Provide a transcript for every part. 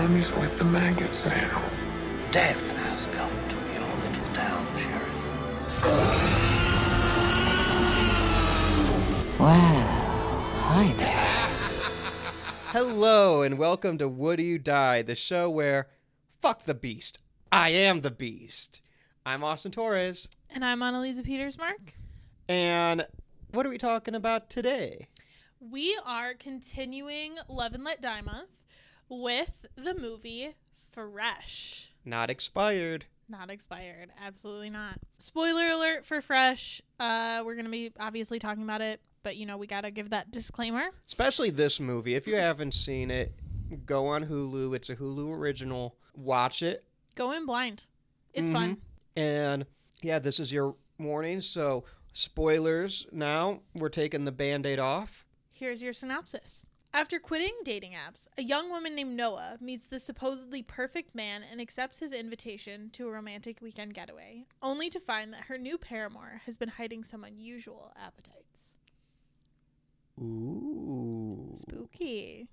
mummy's with the maggots now. Death has come to your little town, Sheriff. Well, hi there. Hello, and welcome to Would You Die, the show where, fuck the beast, I am the beast. I'm Austin Torres. And I'm Anneliese Petersmark. And what are we talking about today? We are continuing Love and Let Die Month with the movie Fresh. Not expired. Not expired. Absolutely not. Spoiler alert for Fresh. We're going to be obviously talking about it, but we got to give that disclaimer. Especially this movie. If you haven't seen it, go on Hulu. It's a Hulu original. Watch it. Go in blind. It's fun. And yeah, this is your warning. So spoilers now. We're taking the Band-Aid off. Here's your synopsis. After quitting dating apps, a young woman named Noah meets the supposedly perfect man and accepts his invitation to a romantic weekend getaway, only to find that her new paramour has been hiding some unusual appetites. Ooh. Spooky.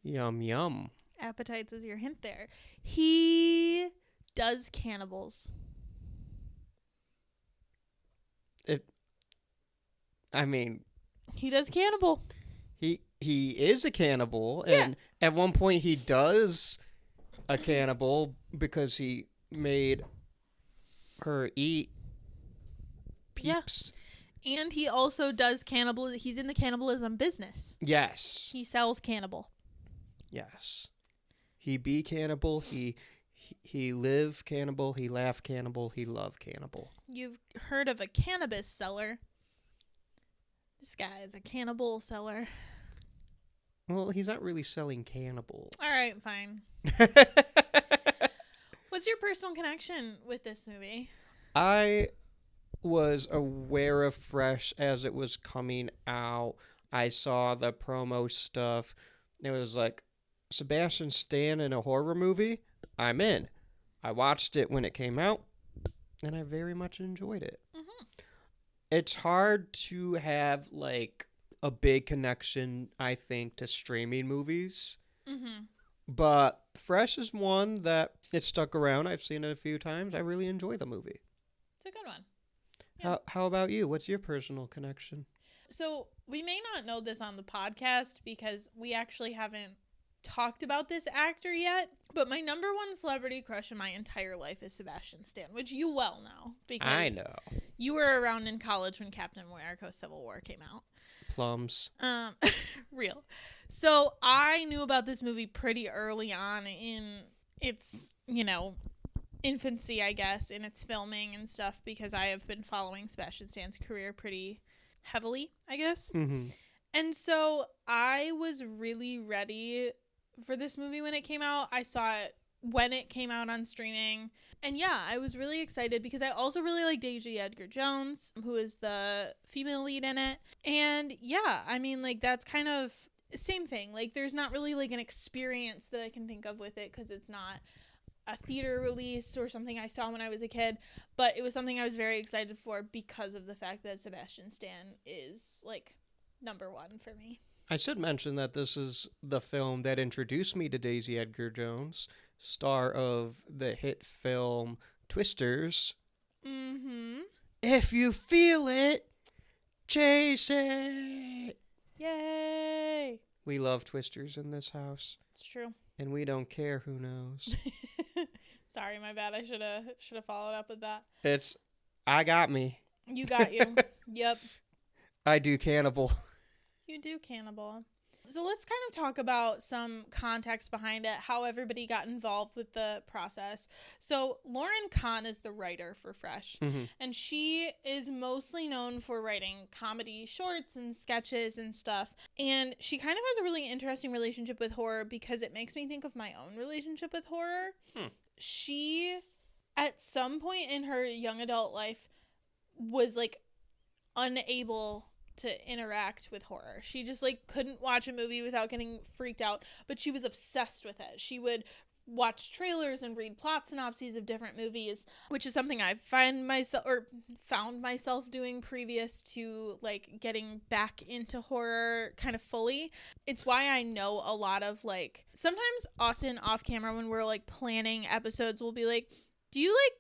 Yum, yum. Appetites is your hint there. He does cannibals. He does cannibal. He is a cannibal, Yeah. and at one point he does a cannibal because he made her eat peeps. Yeah. And he also does cannibal. He's in the cannibalism business. Yes. He sells cannibal. Yes. He be cannibal. He live cannibal. He laugh cannibal. He love cannibal. You've heard of a cannabis seller. This guy is a cannibal seller. Well, he's not really selling cannibals. All right, fine. What's your personal connection with this movie? I was aware of Fresh as it was coming out. I saw the promo stuff. It was like, Sebastian Stan in a horror movie? I'm in. I watched it when it came out, and I very much enjoyed it. Mm-hmm. It's hard to have, like, a big connection, I think, to streaming movies. Mm-hmm. But Fresh is one that it stuck around. I've seen it a few times. I really enjoy the movie. It's a good one. Yeah. How about you? What's your personal connection? So we may not know this on the podcast because we actually haven't talked about this actor yet, but my number one celebrity crush in my entire life is Sebastian Stan, which you well know because I know. You were around in college when Captain America Civil War came out. Plums. Real. So I knew about this movie pretty early on in its, infancy, I guess, in its filming and stuff, because I have been following Sebastian Stan's career pretty heavily, I guess. Mm-hmm. And so I was really ready for this movie when it came out. I saw it when it came out on streaming. And yeah, I was really excited because I also really like Daisy Edgar-Jones, who is the female lead in it. And yeah, that's kind of same thing. Like, there's not really like an experience that I can think of with it because it's not a theater release or something I saw when I was a kid, but it was something I was very excited for because of the fact that Sebastian Stan is like number one for me. I should mention that this is the film that introduced me to Daisy Edgar-Jones, star of the hit film Twisters. Mm-hmm. If you feel it, chase it. Yay! We love Twisters in this house. It's true. And we don't care who knows. Sorry, my bad. I should have followed up with that. I got me. You got you. Yep. I do cannibal. You do cannibal. So let's kind of talk about some context behind it, how everybody got involved with the process. So Lauren Kahn is the writer for Fresh, and she is mostly known for writing comedy shorts and sketches and stuff. And she kind of has a really interesting relationship with horror because it makes me think of my own relationship with horror. She, at some point in her young adult life, was like unable to interact with horror. She just like couldn't watch a movie without getting freaked out, but she was obsessed with it. She would watch trailers and read plot synopses of different movies, which is something I've found myself doing previous to like getting back into horror kind of fully. It's why I know a lot of like, sometimes Austin off camera when we're like planning episodes will be like, do you like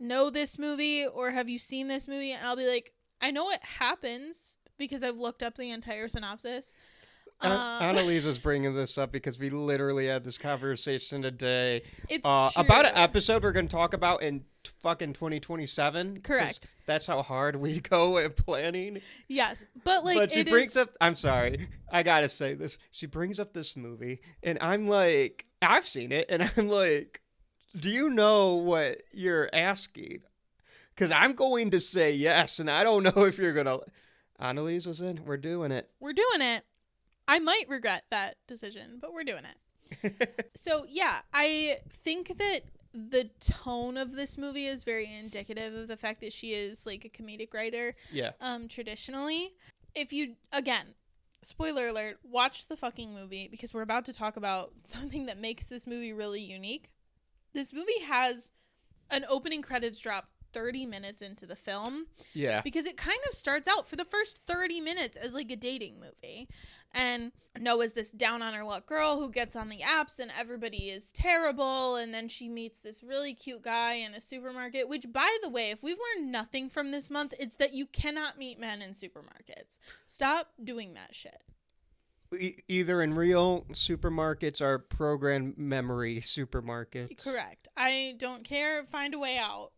know this movie or have you seen this movie? And I'll be like, I know what happens because I've looked up the entire synopsis. Anneliese was bringing this up because we literally had this conversation today. It's about an episode we're going to talk about in fucking 2027. Correct. That's how hard we go at planning. Yes, but like, but she brings up. I'm sorry, I gotta say this. She brings up this movie, and I'm like, I've seen it, and I'm like, do you know what you're asking? Because I'm going to say yes, and I don't know if you're gonna. Anneliese is in. We're doing it. We're doing it. I might regret that decision, but we're doing it. So, yeah, I think that the tone of this movie is very indicative of the fact that she is, like, a comedic writer. Yeah. Traditionally. If you, again, spoiler alert, watch the fucking movie, because we're about to talk about something that makes this movie really unique. This movie has an opening credits drop 30 minutes into the film. Yeah. Because it kind of starts out for the first 30 minutes as like a dating movie. And Noah's this down on her luck girl who gets on the apps and everybody is terrible. And then she meets this really cute guy in a supermarket, which, by the way, if we've learned nothing from this month, it's that you cannot meet men in supermarkets. Stop doing that shit. Either in real supermarkets or program memory supermarkets. Correct. I don't care. Find a way out.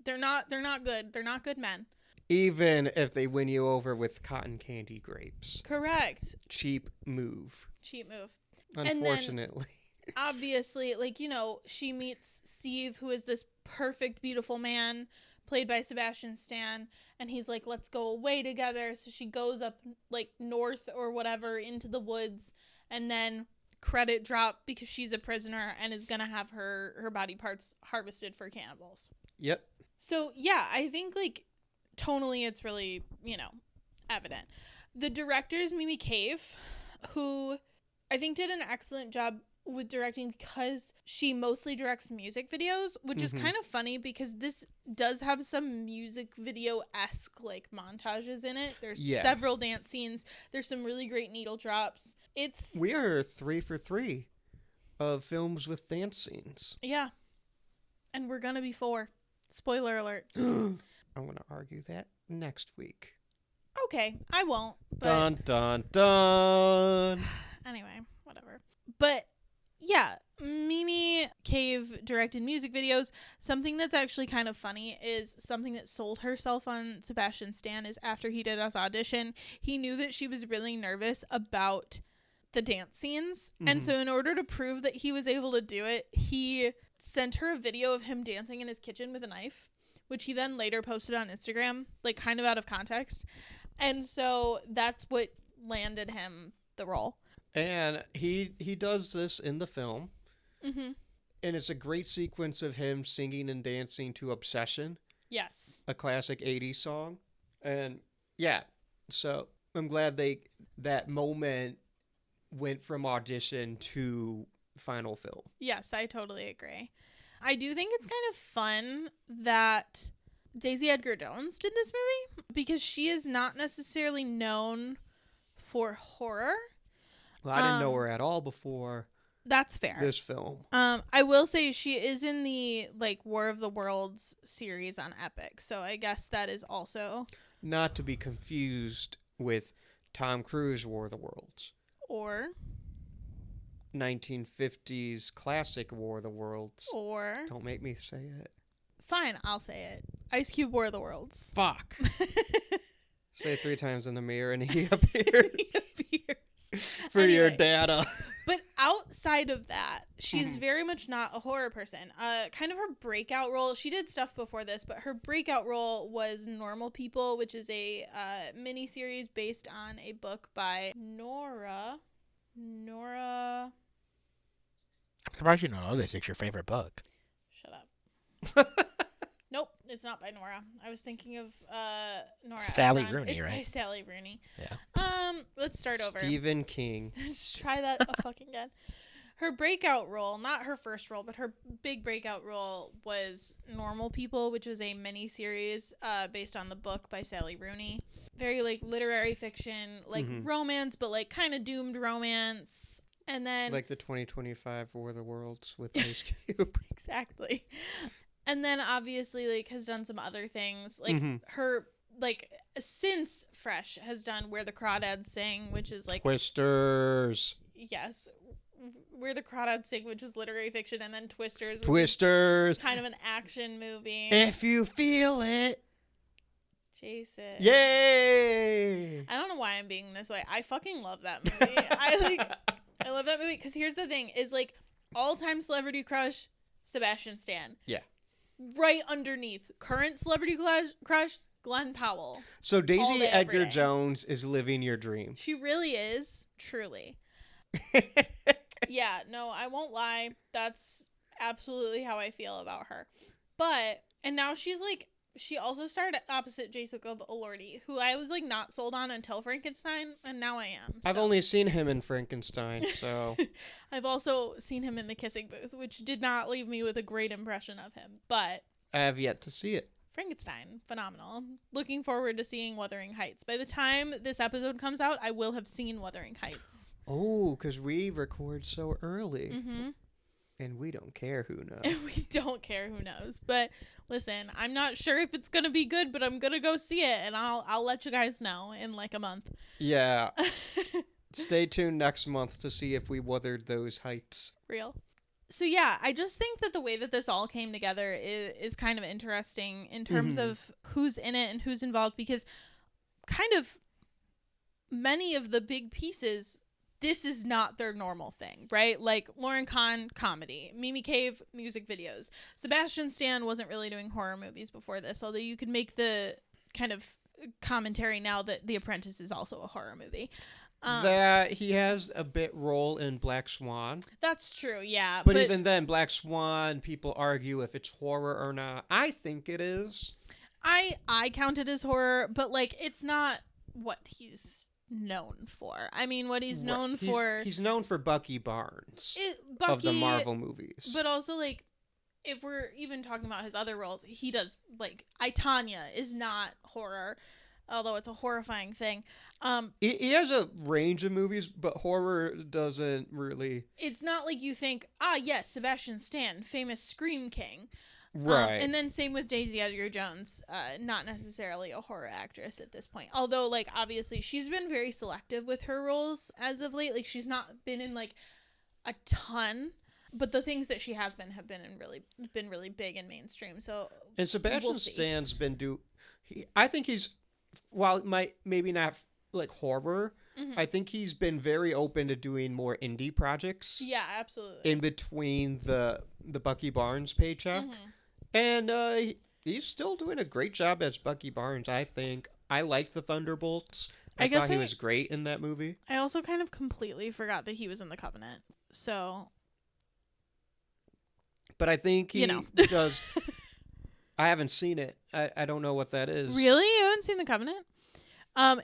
They're not good. They're not good men. Even if they win you over with cotton candy grapes. Correct. Cheap move. And Unfortunately. then, obviously, like, you know, she meets Steve, who is this perfect, beautiful man, played by Sebastian Stan, and he's like, let's go away together. So she goes up, like, north or whatever into the woods, and then credit drop because she's a prisoner and is gonna have her body parts harvested for cannibals. Yep. So, yeah, I think, like, tonally it's really, you know, evident. The director is Mimi Cave, who I think did an excellent job with directing because she mostly directs music videos, which is kind of funny because this does have some music video-esque, like, montages in it. There's several dance scenes. There's some really great needle drops. We are 3 for 3 of films with dance scenes. Yeah. And we're gonna be 4. Spoiler alert. I'm gonna argue that next week. Okay, I won't. But dun, dun, dun. Anyway, whatever. But yeah, Mimi Cave directed music videos. Something that's actually kind of funny is something that sold herself on Sebastian Stan is after he did his audition, he knew that she was really nervous about the dance scenes. And so in order to prove that he was able to do it, he sent her a video of him dancing in his kitchen with a knife, which he then later posted on Instagram, like kind of out of context. And so that's what landed him the role. And he does this in the film. And it's a great sequence of him singing and dancing to Obsession. Yes. A classic 80s song. And yeah, so I'm glad that moment went from audition to final film. Yes, I totally agree. I do think it's kind of fun that Daisy Edgar Jones did this movie because she is not necessarily known for horror. Well, I didn't know her at all before. That's fair. This film. I will say she is in the like War of the Worlds series on Epic, so I guess that is also not to be confused with Tom Cruise War of the Worlds or 1950s classic War of the Worlds. Or don't make me say it. Fine, I'll say it. Ice Cube War of the Worlds. Fuck. Say it 3 times in the mirror and he appears. For anyway, your data. But outside of that, she's very much not a horror person. Kind of her breakout role, she did stuff before this, but her breakout role was Normal People, which is a miniseries based on a book by Nora. I'm surprised you don't know this. It's your favorite book. Shut up. Nope, it's not by Nora. I was thinking of Nora Sally Ephron. Rooney, it's right? By Sally Rooney. Yeah. Let's start over. Stephen King. Let's try that fucking again. Her breakout role, not her first role, but her big breakout role was Normal People, which was a mini-series based on the book by Sally Rooney. Very, like, literary fiction, like, romance, but, like, kind of doomed romance. And then... Like the 2025 War of the Worlds with Ice Cube. Exactly. And then, obviously, like, has done some other things. Like, her, like, since Fresh has done Where the Crawdads Sing, which is, like... Twisters. Yes. Where the Crawdads Sing, which was literary fiction, and then Twisters. Twisters. Kind of an action movie. If you feel it. Jason. Yay! I don't know why I'm being this way. I fucking love that movie. I love that movie because here's the thing: is like all-time celebrity crush, Sebastian Stan. Yeah. Right underneath current celebrity crush, Glenn Powell. So Daisy day, every Edgar day. Jones is living your dream. She really is, truly. Yeah, no, I won't lie. That's absolutely how I feel about her. But, and now she's like, she also starred opposite Jessica Elordi, who I was like not sold on until Frankenstein, and now I am. I've so. only seen him in Frankenstein, so. I've also seen him in The Kissing Booth, which did not leave me with a great impression of him, but. I have yet to see it. Frankenstein, phenomenal. Looking forward to seeing Wuthering Heights. By the time this episode comes out, I will have seen Wuthering Heights. Oh, because we record so early. Mm-hmm. And we don't care who knows. And we don't care who knows. But listen, I'm not sure if it's going to be good, but I'm going to go see it. And I'll let you guys know in like a month. Yeah. Stay tuned next month to see if we wuthered those heights. Real. So yeah, I just think that the way that this all came together is kind of interesting in terms of who's in it and who's involved, because kind of many of the big pieces, this is not their normal thing, right? Like Lauren Kahn, comedy. Mimi Cave, music videos. Sebastian Stan wasn't really doing horror movies before this, although you could make the kind of commentary now that The Apprentice is also a horror movie. That he has a bit role in Black Swan. That's true, yeah. But even then, Black Swan, people argue if it's horror or not. I think it is. I count it as horror, but like it's not what known for. I mean, what he's known for... He's known for Bucky Barnes Bucky, of the Marvel movies. But also, like, if we're even talking about his other roles, he does, like, I, Tonya is not horror, although it's a horrifying thing. He has a range of movies, but horror doesn't really... It's not like you think, yes, Sebastian Stan, famous Scream King. Right. And then same with Daisy Edgar Jones, not necessarily a horror actress at this point. Although, like, obviously, she's been very selective with her roles as of late. Like, she's not been in, like, a ton, but the things that she has been have been really big and mainstream. So, and Sebastian Stan's been I think he's, while it might maybe not like horror, I think he's been very open to doing more indie projects. Yeah, absolutely. In between the Bucky Barnes paycheck. And he's still doing a great job as Bucky Barnes, I think. I liked the Thunderbolts. I thought he was great in that movie. I also kind of completely forgot that he was in The Covenant. So. But I think he does. I haven't seen it. I don't know what that is. Really? You haven't seen The Covenant?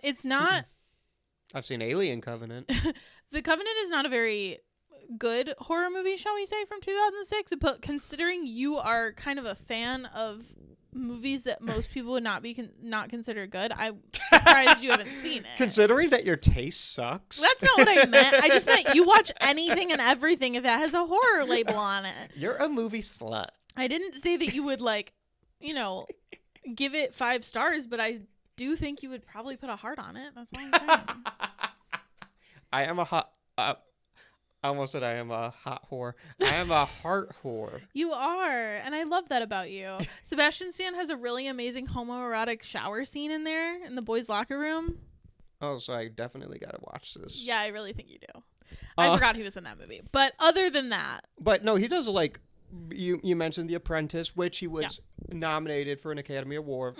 It's not. I've seen Alien Covenant. The Covenant is not a very good horror movie, shall we say, from 2006. But considering you are kind of a fan of movies that most people would not be not consider good, I'm surprised you haven't seen it. Considering that your taste sucks. That's not what I meant. I just meant you watch anything and everything if that has a horror label on it. You're a movie slut. I didn't say that you would give it 5 stars, but I do think you would probably put a heart on it. That's all I'm saying. I am a hot... I almost said I am a hot whore. I am a heart whore. You are, and I love that about you. Sebastian Stan has a really amazing homoerotic shower scene in there in the boys' locker room. Oh, so I definitely gotta watch this. Yeah, I really think you do. I forgot he was in that movie. But other than that... But no, he does like... You mentioned The Apprentice, which he was nominated for an Academy Award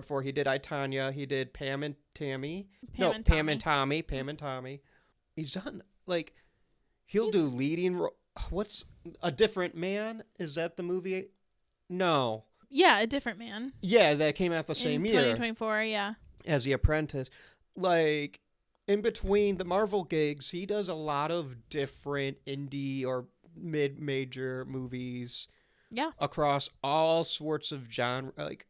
for. He did I, Tonya. He did Pam and Tommy. Pam and Tommy. He's done, like... He'll do leading... What's A Different Man? Is that the movie? No. Yeah, A Different Man. Yeah, that came out the same year. 2024, yeah. As The Apprentice. Like, in between the Marvel gigs, he does a lot of different indie or mid-major movies. Yeah. Across all sorts of genre. Like,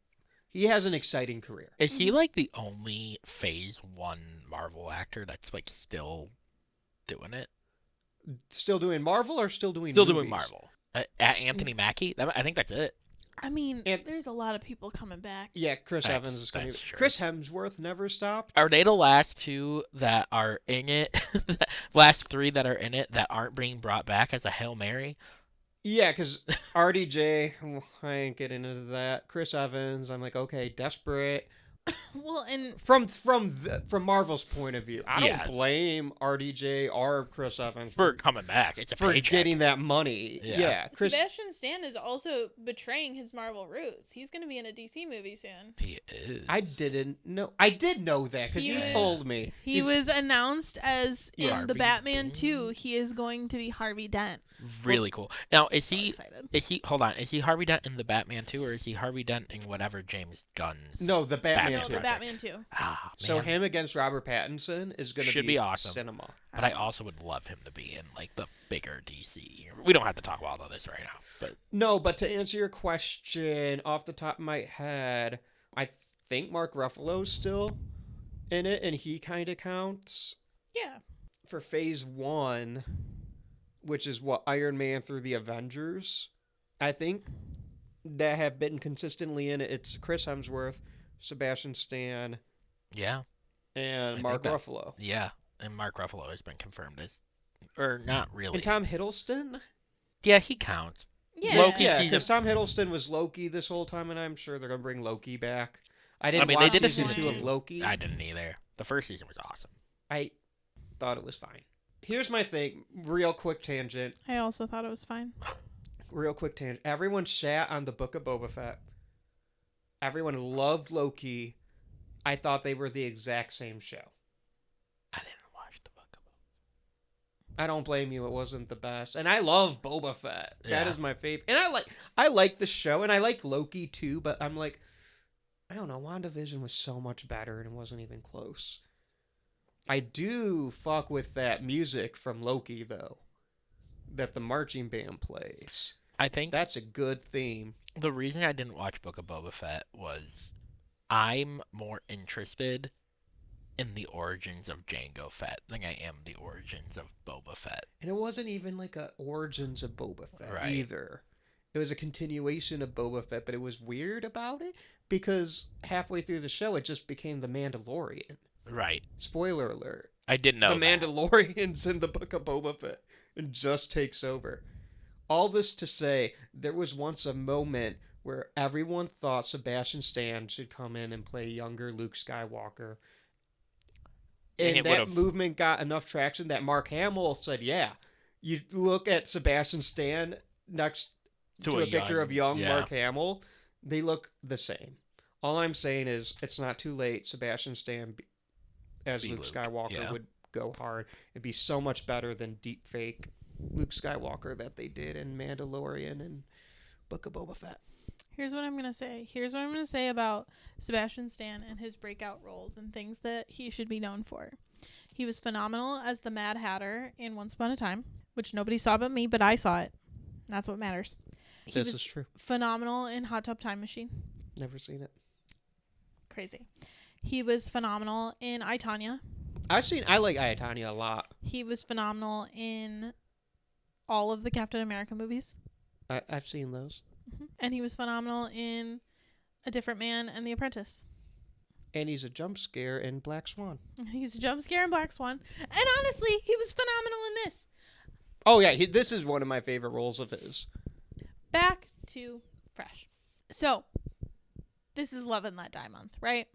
he has an exciting career. Is he like the only Phase 1 Marvel actor that's like still doing it? Still doing Marvel or still doing Still movies? doing Marvel. Anthony Mackie? I think that's it. I mean, And- there's a lot of people coming back. Yeah, Chris That's- Evans is coming. that's true. Chris Hemsworth never stopped. Are they the last two that are in it? Last three that are in it that aren't being brought back as a Hail Mary? Yeah, because RDJ, I ain't getting into that. Chris Evans, I'm like, okay, desperate. Well, and From Marvel's point of view, I don't Yeah. blame RDJ or Chris Evans For coming back. It's a for paycheck. getting that money. Yeah. Yeah, Chris. Sebastian Stan is also betraying his Marvel roots. He's going to be in a DC movie soon. He is. I didn't know. I did know that because He you was- told me. He He's- was announced as in Harvey the Batman Dent. 2. He is going to be Harvey Dent. Really cool. Now, is So he... excited. Hold on. Is he Harvey Dent in the Batman 2 or is he Harvey Dent in whatever James Gunn's... No, the Batman. Batman No, too. the Batman 2. Ah, So man. him against Robert Pattinson is going to Should be awesome. cinema. But I also would love him to be in, like, the bigger DC. We don't have to talk about all this right now, but... No, but to answer your question off the top of my head, I think Mark Ruffalo's still in it, and he kind of counts Yeah. for Phase 1, which is what Iron Man through the Avengers. I think that have been consistently in it. It's Chris Hemsworth, Sebastian Stan, Yeah. and I Mark think that- Ruffalo. Yeah. And Mark Ruffalo has been confirmed as... Or not really. And Tom Hiddleston? Yeah, he counts. Yeah. Loki Yeah, season- because Tom Hiddleston was Loki this whole time, and I'm sure they're going to bring Loki back. I didn't mean, they watch did a season season 2 of two. Loki. I didn't either. The first season was awesome. I thought it was fine. Here's my thing. Real quick tangent. I also thought it was fine. Real quick tangent. Everyone shat on the Book of Boba Fett. Everyone loved Loki. I thought they were the exact same show. I didn't watch the book. I don't blame you. It wasn't the best. And I love Boba Fett. That Yeah. is my favorite. And I like the show, and I like Loki too, but I'm like, I don't know, WandaVision was so much better and it wasn't even close. I do fuck with that music from Loki though. That the marching band plays. I think That's a good theme. the reason I didn't watch Book of Boba Fett was I'm more interested in the origins of Jango Fett than I am the origins of Boba Fett. And it wasn't even like a origins of Boba Fett Right. either. It was a continuation of Boba Fett, but it was weird about it because halfway through the show it just became the Mandalorian. Right. Spoiler alert. I didn't know The that. Mandalorian's in the Book of Boba Fett and just takes over. All this to say, there was once a moment where everyone thought Sebastian Stan should come in and play younger Luke Skywalker. And And it that would've- movement got enough traction that Mark Hamill said, yeah. You look at Sebastian Stan next to a picture of young yeah. Mark Hamill, they look the same. All I'm saying is it's not too late. Sebastian Stan as Be Luke Luke, Skywalker yeah. would go hard. It'd be so much better than deep fake Luke Skywalker that they did in Mandalorian and Book of Boba Fett. Here's what I'm going to say. Here's what I'm going to say about Sebastian Stan and his breakout roles and things that he should be known for. He was phenomenal as the Mad Hatter in Once Upon a Time, which nobody saw but me, but I saw it. That's what matters. He This was is true. phenomenal in Hot Tub Time Machine. Never seen it. Crazy. He was phenomenal in I, Tonya. I like Ayatanya a lot. He was phenomenal in all of the Captain America movies. I've seen those. And he was phenomenal in A Different Man and The Apprentice. And he's a jump scare in Black Swan. He's a jump scare in Black Swan. And honestly, he was phenomenal in this. Oh yeah, this is one of my favorite roles of his. Back to fresh. So, this is Love and Let Die month, right?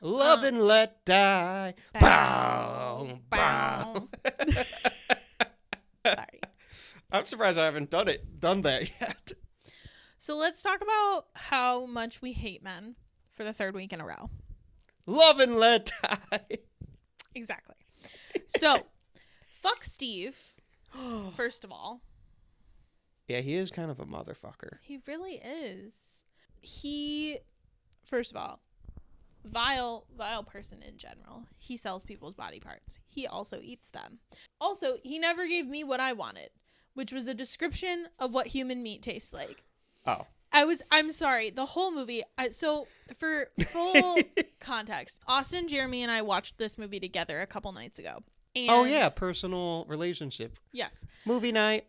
Love and Let Die. Bow, bow. Sorry. I'm surprised I haven't done that yet. So let's talk about how much we hate men for the third week in a row. Love and Let Die. Exactly. So, fuck Steve, first of all. Yeah, he is kind of a motherfucker. He really is. He, first of all, vile person in general. He sells people's body parts. He also eats them. Also, he never gave me what I wanted, which was a description of what human meat tastes like. Oh. I'm sorry, the whole movie. So for full context, Austin, Jeremy, and I watched this movie together a couple nights ago. And Oh yeah, personal relationship. yes. Movie night.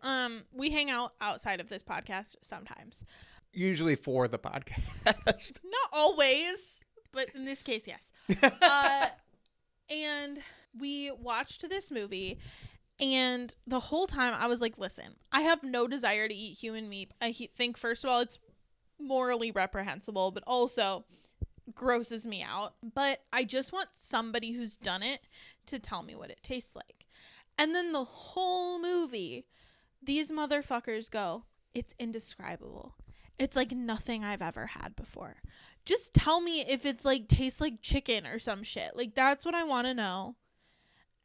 We hang out outside of this podcast sometimes. Usually for the podcast. Not always, but in this case, yes. And we watched this movie, and the whole time I was like, listen, I have no desire to eat human meat. I think, first of all, it's morally reprehensible, but also grosses me out. But I just want somebody who's done it to tell me what it tastes like. And then the whole movie, these motherfuckers go, it's indescribable. It's like nothing I've ever had before. Just tell me if it's like tastes like chicken or some shit. Like, that's what I want to know.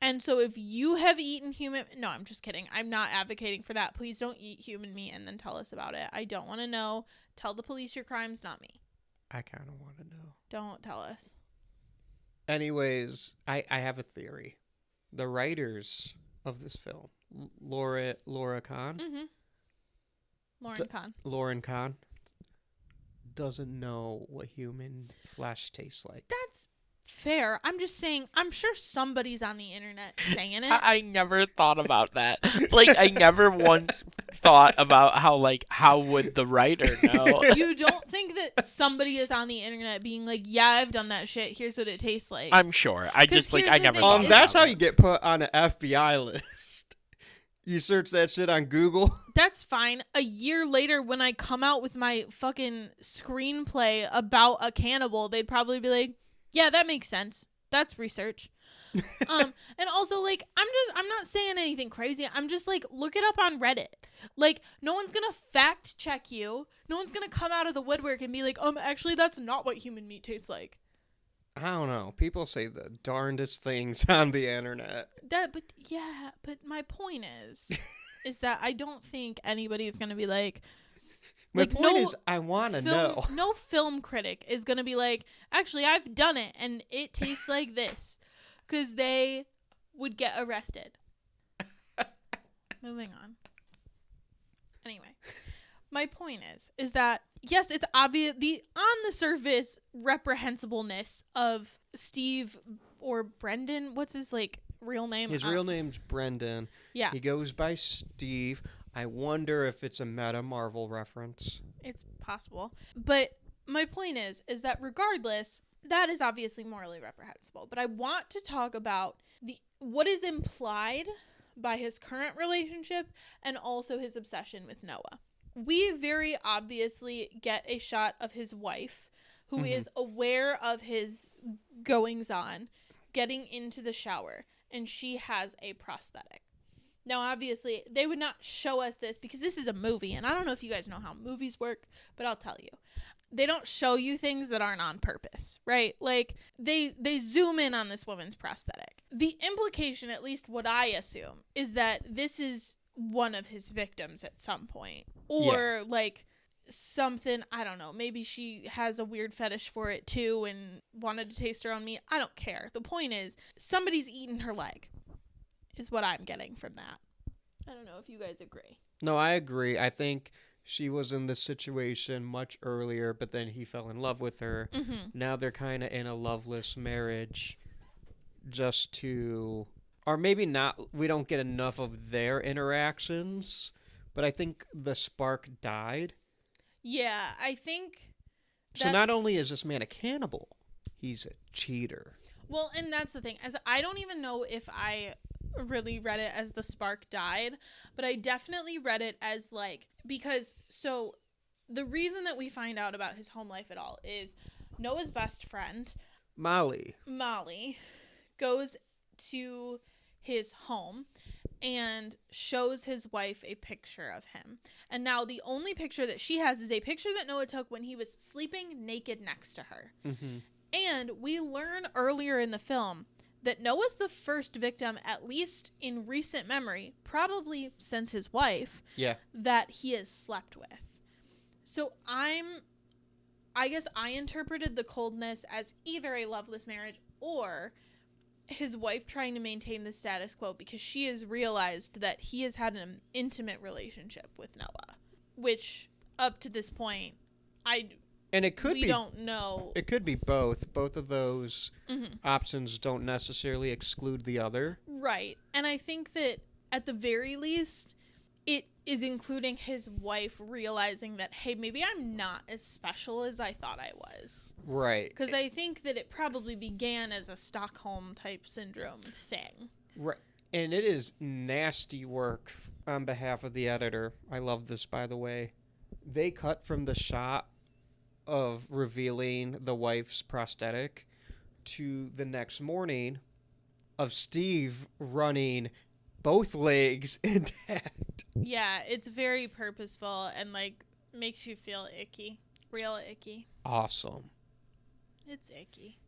And so if you have eaten human... No, I'm just kidding. I'm not advocating for that. Please don't eat human meat and then tell us about it. I don't want to know. Tell the police your crimes, not me. I kind of want to know. Don't tell us. Anyways, I have a theory. The writers of this film, Laura Kahn, Mm-hmm. Lauren Kahn, doesn't know what human flesh tastes like. That's fair. I'm just saying, I'm sure somebody's on the internet saying it. I never thought about that. Like, I never once thought about how would the writer know? You don't think that somebody is on the internet being like, yeah, I've done that shit. Here's what it tastes like. I'm sure. I just, like, here's I the never thing, thought about That's how it. you get put on an FBI list. You search that shit on Google. That's fine. A year later, when I come out with my fucking screenplay about a cannibal, they'd probably be like, yeah, that makes sense. That's research. And also, like, I'm not saying anything crazy. I'm just like, look it up on Reddit. Like, no one's gonna fact check you. No one's gonna come out of the woodwork and be like, actually, that's not what human meat tastes like. I don't know. People say the darndest things on the internet. But my point is that I don't think anybody's gonna be like. My point is, I want to know. No film critic is gonna be like, actually, I've done it and it tastes like this, because they would get arrested. Moving on. Anyway, my point is that yes, it's obvious on the surface reprehensibleness of Steve or Brendan. What's his real name? His real name's Brendan. Yeah. He goes by Steve. I wonder if it's a meta Marvel reference. It's possible. But my point is that regardless, that is obviously morally reprehensible. But I want to talk about what is implied by his current relationship and also his obsession with Noah. We very obviously get a shot of his wife, who is aware of his goings-on, getting into the shower, and she has a prosthetic. Now, obviously, they would not show us this because this is a movie, and I don't know if you guys know how movies work, but I'll tell you. They don't show you things that aren't on purpose, right? Like, they zoom in on this woman's prosthetic. The implication, at least what I assume, is that this is one of his victims at some point. Or, something, I don't know, maybe she has a weird fetish for it, too, and wanted to taste her own meat. I don't care. The point is, somebody's eaten her leg, is what I'm getting from that. I don't know if you guys agree. No, I agree. I think she was in this situation much earlier, but then he fell in love with her. Mm-hmm. Now they're kind of in a loveless marriage just to... Or maybe not. We don't get enough of their interactions, but I think the spark died. Yeah, I think... So not only is this man a cannibal, he's a cheater. Well, and that's the thing. As I don't even know if I really read it as the spark died, but I definitely read it as because so the reason that we find out about his home life at all is Noah's best friend Molly goes to his home and shows his wife a picture of him. And now the only picture that she has is a picture that Noah took when he was sleeping naked next to her. Mm-hmm. And we learn earlier in the film that Noah's the first victim, at least in recent memory, probably since his wife, Yeah. that he has slept with. So I'm I guess I interpreted the coldness as either a loveless marriage or his wife trying to maintain the status quo because she has realized that he has had an intimate relationship with Noah, which up to this point, we don't know. It could be both. Both of those options don't necessarily exclude the other. Right. And I think that at the very least, it is including his wife realizing that, hey, maybe I'm not as special as I thought I was. Right. Because I think that it probably began as a Stockholm type syndrome thing. Right. And it is nasty work on behalf of the editor. I love this, by the way. They cut from the shot of revealing the wife's prosthetic to the next morning of Steve running both legs intact. Yeah, it's very purposeful and like makes you feel icky. Real icky. Awesome. It's icky.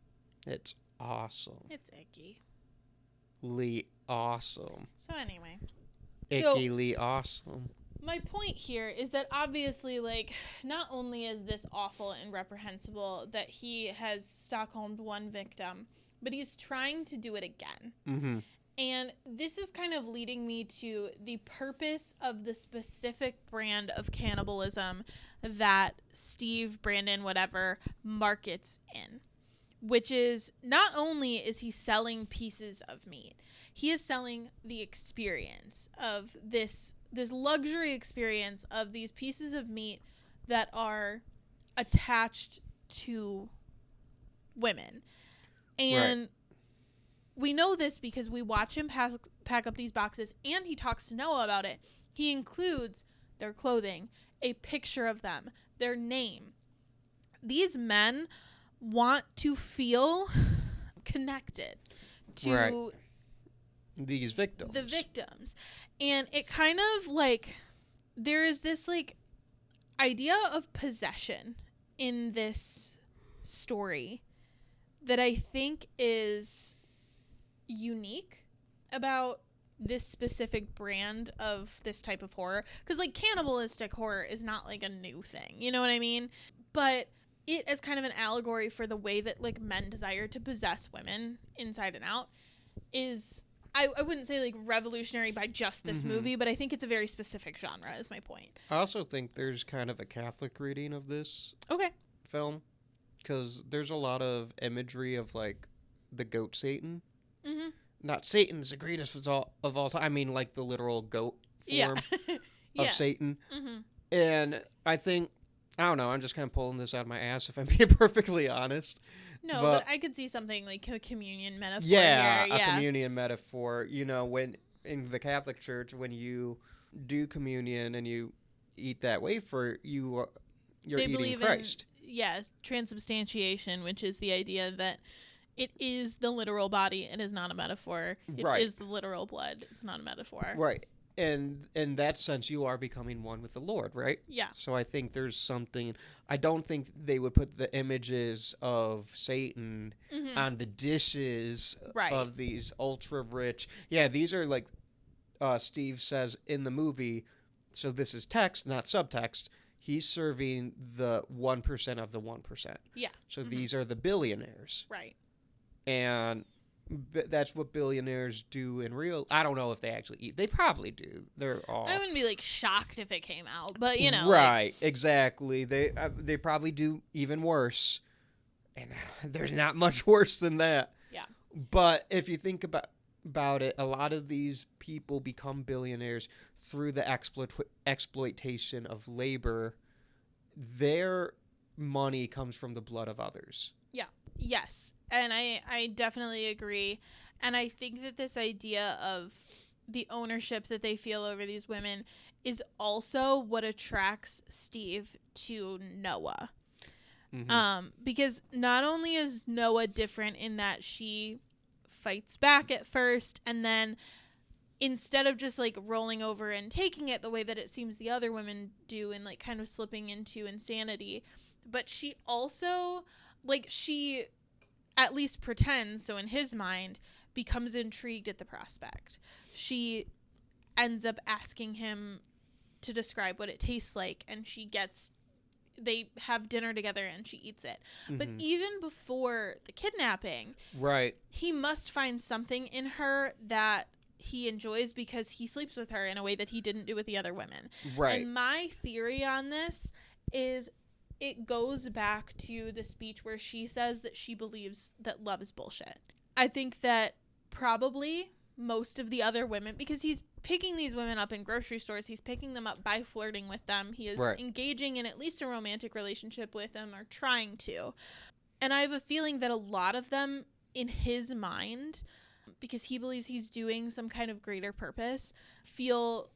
It's awesome. It's icky. Lee awesome. So anyway. Icky awesome. My point here is that obviously, like, not only is this awful and reprehensible that he has Stockholmed one victim, but he's trying to do it again. Mm-hmm. And this is kind of leading me to the purpose of the specific brand of cannibalism that Steve, Brandon, whatever, markets in. Which is, not only is he selling pieces of meat, he is selling the experience of this luxury experience of these pieces of meat that are attached to women. And right. We know this because we watch him pack up these boxes, and he talks to Noah about it. He includes their clothing, a picture of them, their name. These men want to feel connected to these victims. The victims. And it kind of like, there is this like idea of possession in this story that I think is unique about this specific brand of this type of horror. Because like cannibalistic horror is not like a new thing, you know what I mean? But it as kind of an allegory for the way that like men desire to possess women inside and out is, I wouldn't say like revolutionary by just this movie, but I think it's a very specific genre is my point. I also think there's kind of a Catholic reading of this film because there's a lot of imagery of like the goat Satan. Mm-hmm. Not Satan's the greatest of all time. I mean like the literal goat form of Satan. Mm-hmm. And I think, I don't know, I'm just kind of pulling this out of my ass if I'm being perfectly honest. No, but I could see something like a communion metaphor here. Yeah, a communion metaphor. You know, when in the Catholic Church, when you do communion and you eat that wafer, you're eating Christ. Transubstantiation, which is the idea that it is the literal body. It is not a metaphor. It is the literal blood. It's not a metaphor. Right. And in that sense, you are becoming one with the Lord, right? Yeah. So I think there's something. I don't think they would put the images of Satan on the dishes of these ultra rich. Yeah, these are like Steve says in the movie. So this is text, not subtext. He's serving the 1% of the 1%. Yeah. So these are the billionaires. Right. And that's what billionaires do in real. I don't know if they actually eat. They probably do. They're all. I wouldn't be like shocked if it came out, but you know. Right. Like, exactly. They probably do even worse, and there's not much worse than that. Yeah. But if you think about it, a lot of these people become billionaires through the exploitation of labor. Their money comes from the blood of others. Yeah. Yes. And I definitely agree. And I think that this idea of the ownership that they feel over these women is also what attracts Steve to Noah. Mm-hmm. Because not only is Noah different in that she fights back at first, and then instead of just like rolling over and taking it the way that it seems the other women do and like kind of slipping into insanity, but she also like she at least pretends, so in his mind, becomes intrigued at the prospect. She ends up asking him to describe what it tastes like, and she gets they have dinner together and she eats it. But Mhm. even before the kidnapping, Right. he must find something in her that he enjoys because he sleeps with her in a way that he didn't do with the other women. Right. And my theory on this is it goes back to the speech where she says that she believes that love is bullshit. I think that probably most of the other women, because he's picking these women up in grocery stores, he's picking them up by flirting with them. He is Right. engaging in at least a romantic relationship with them, or trying to. And I have a feeling that a lot of them, in his mind, because he believes he's doing some kind of greater purpose, feel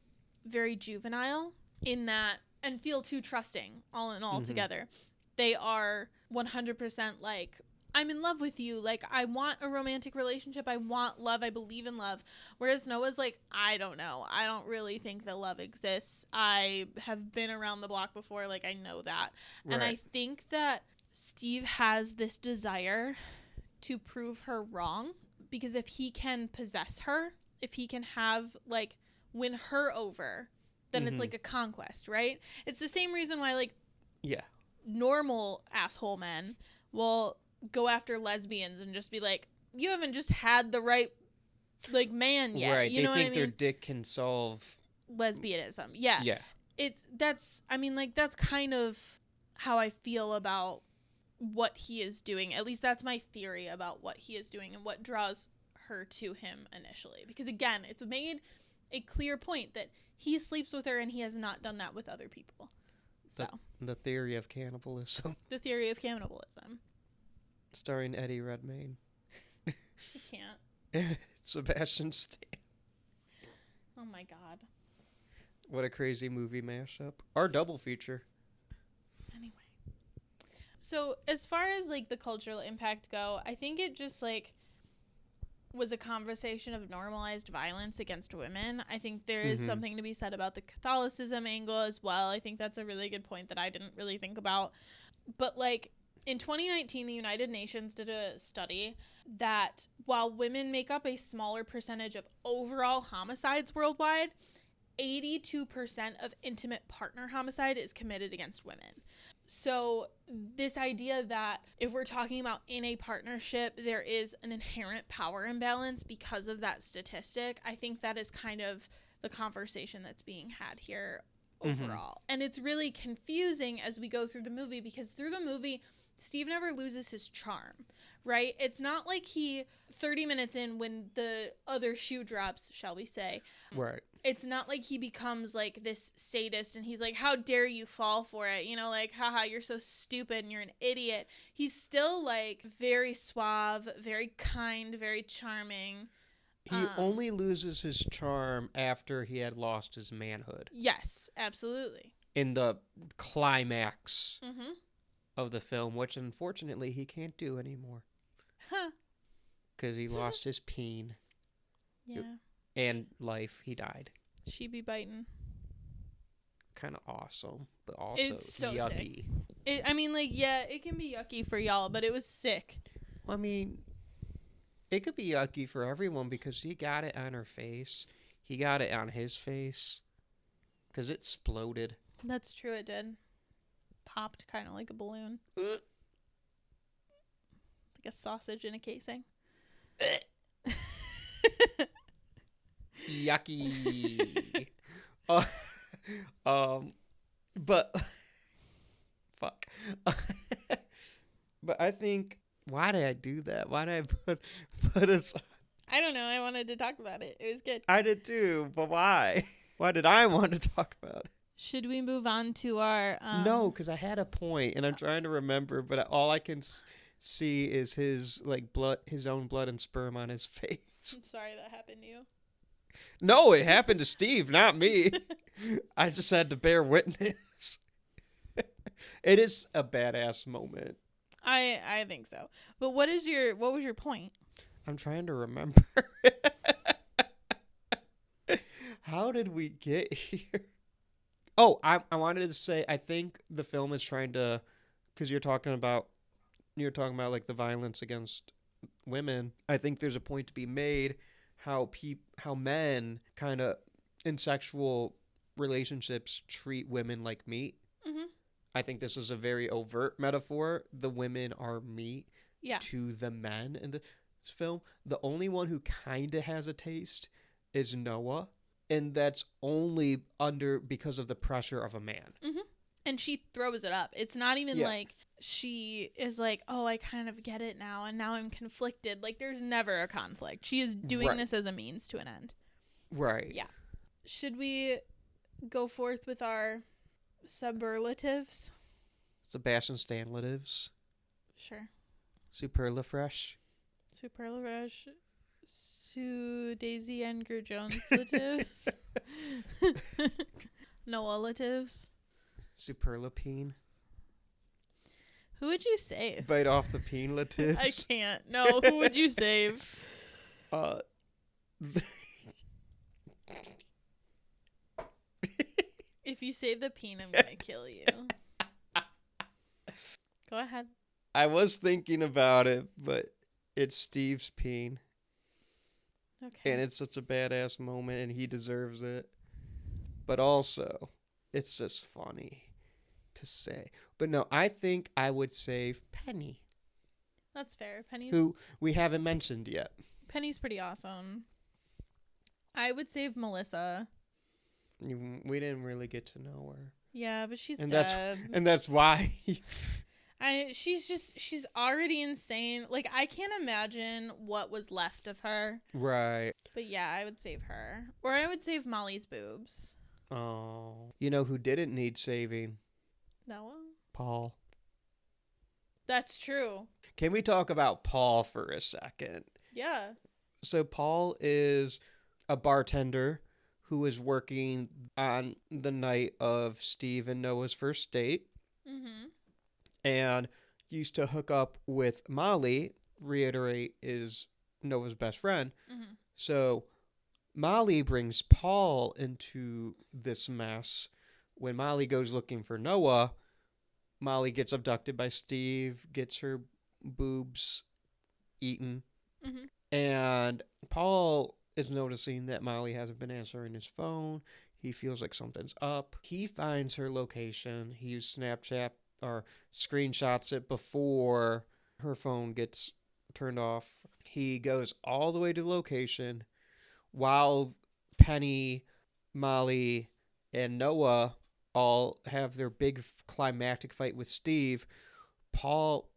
very juvenile in that, and feel too trusting all in all together. They are 100% like, I'm in love with you. Like, I want a romantic relationship. I want love. I believe in love. Whereas Noah's like, I don't know. I don't really think that love exists. I have been around the block before. Like, I know that. Right. And I think that Steve has this desire to prove her wrong, because if he can possess her, if he can have, like, win her over, then it's like a conquest, right? It's the same reason why, like, Yeah. normal asshole men will go after lesbians and just be like, you haven't just had the right, like, man yet. Right. You They know think what I their mean? dick can solve. Lesbianism. Yeah. Yeah. That's kind of how I feel about what he is doing. At least that's my theory about what he is doing and what draws her to him initially. Because again, it's made a clear point that he sleeps with her and he has not done that with other people. So, The theory of cannibalism, the theory of cannibalism. starring Eddie Redmayne, I can't. Sebastian Stan. Oh my god. What a crazy movie mashup. Our double feature. Anyway. So, as far as, like, the cultural impact go, I think it just, like, was a conversation of normalized violence against women. I think there is something to be said about the Catholicism angle as well. I think that's a really good point that I didn't really think about. But, like, in 2019, the United Nations did a study that while women make up a smaller percentage of overall homicides worldwide, 82% of intimate partner homicide is committed against women. So this idea that if we're talking about in a partnership, there is an inherent power imbalance because of that statistic, I think that is kind of the conversation that's being had here overall. And it's really confusing as we go through the movie, because through the movie, Steve never loses his charm, right? It's not like he, 30 minutes in when the other shoe drops, shall we say, Right. it's not like he becomes like this sadist and he's like, how dare you fall for it? You know, like, haha, you're so stupid and you're an idiot. He's still like very suave, very kind, very charming. He only loses his charm after he had lost his manhood. Yes, absolutely. In the climax Mm-hmm. of the film, which unfortunately he can't do anymore. Huh. Because he lost his peen Yeah. and life. He died. She be biting. Kind of awesome, but also It's so yucky. I mean, like, yeah, it can be yucky for y'all, but it was sick. I mean, it could be yucky for everyone because he got it on her face. He got it on his face. Because it exploded. That's true, it did. Popped kind of like a balloon. Ugh. Like a sausage in a casing. Yucky. But fuck. But I think, why did I do that? Why did I put us? I don't know. I wanted to talk about it. It was good. I did too, but why? Why did I want to talk about it? Should we move on to our? No, because I had a point, and I'm trying to remember, but all I can see is his blood, his own blood and sperm on his face. I'm sorry that happened to you. No, it happened to Steve, not me. I just had to bear witness. It is a badass moment. I think so. But what was your point? I'm trying to remember. How did we get here? Oh, I wanted to say, I think the film is trying to, because you're talking about like the violence against women. I think there's a point to be made how men kind of in sexual relationships treat women like meat. Mm-hmm. I think this is a very overt metaphor. The women are meat Yeah. to the men in this film. The only one who kind of has a taste is Noah, and that's only because of the pressure of a man. And she throws it up. It's not even Yeah. like she is like, oh, I kind of get it now, and now I'm conflicted. Like, there's never a conflict. She is doing Right. this as a means to an end. Right. Yeah. Should we go forth with our superlatives? Sebastian Stanlatives. Sure. Superlafresh. Superlarush. Sue Daisy Edgar Jones latives. Noah-latives. Superlapine. Who would you save? Bite off the penlatives. I can't. No, who would you save? If you save the peen, I'm gonna kill you. Go ahead. I was thinking about it, but it's Steve's peen. Okay. And it's such a badass moment, and he deserves it. But also, it's just funny to say. But no, I think I would save Penny, That's fair. who we haven't mentioned yet. Penny's pretty awesome. I would save Melissa. We didn't really get to know her. Yeah, but she's And dead. that's why. She's already insane. Like, I can't imagine what was left of her. Right. But yeah, I would save her. Or I would save Molly's boobs. Oh. You know who didn't need saving? Noah? Paul. That's true. Can we talk about Paul for a second? Yeah. So Paul is a bartender who is working on the night of Steve and Noah's first date. Mm-hmm. And used to hook up with Molly, reiterate, is Noah's best friend. Mm-hmm. So Molly brings Paul into this mess. When Molly goes looking for Noah, Molly gets abducted by Steve, gets her boobs eaten. Mm-hmm. And Paul is noticing that Molly hasn't been answering his phone. He feels like something's up. He finds her location. He uses Snapchat or screenshots it before her phone gets turned off. He goes all the way to the location while Penny, Molly, and Noah all have their big climactic fight with Steve. Paul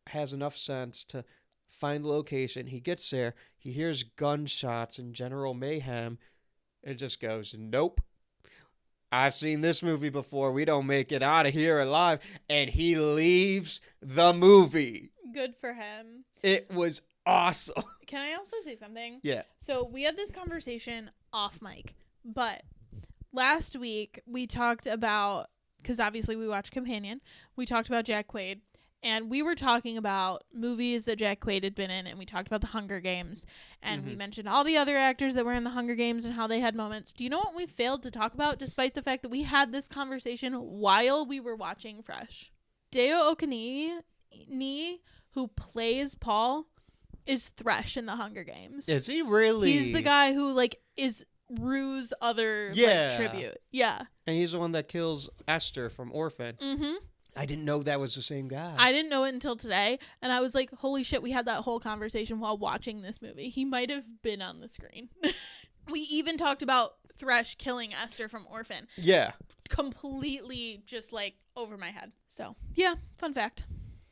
has enough sense to find the location. He gets there. He hears gunshots and general mayhem. It just goes, nope. I've seen this movie before. We don't make it out of here alive. And he leaves the movie. Good for him. It was awesome. Can I also say something? Yeah. So we had this conversation off mic, but last week we talked about, because obviously we watched Companion, we talked about Jack Quaid, and we were talking about movies that Jack Quaid had been in, and we talked about the Hunger Games, and we mentioned all the other actors that were in the Hunger Games and how they had moments. Do you know what we failed to talk about, despite the fact that we had this conversation while we were watching Fresh? Deo Okanini, who plays Paul, is Thresh in the Hunger Games. Is he really? He's the guy who, like, is Rue's other tribute. Yeah. And he's the one that kills Esther from Orphan. Mm-hmm. I didn't know that was the same guy. I didn't know it until today, and I was like, holy shit, we had that whole conversation while watching this movie. He might have been on the screen. We even talked about Thresh killing Esther from Orphan. Yeah. Completely just, like, over my head. So, yeah, fun fact.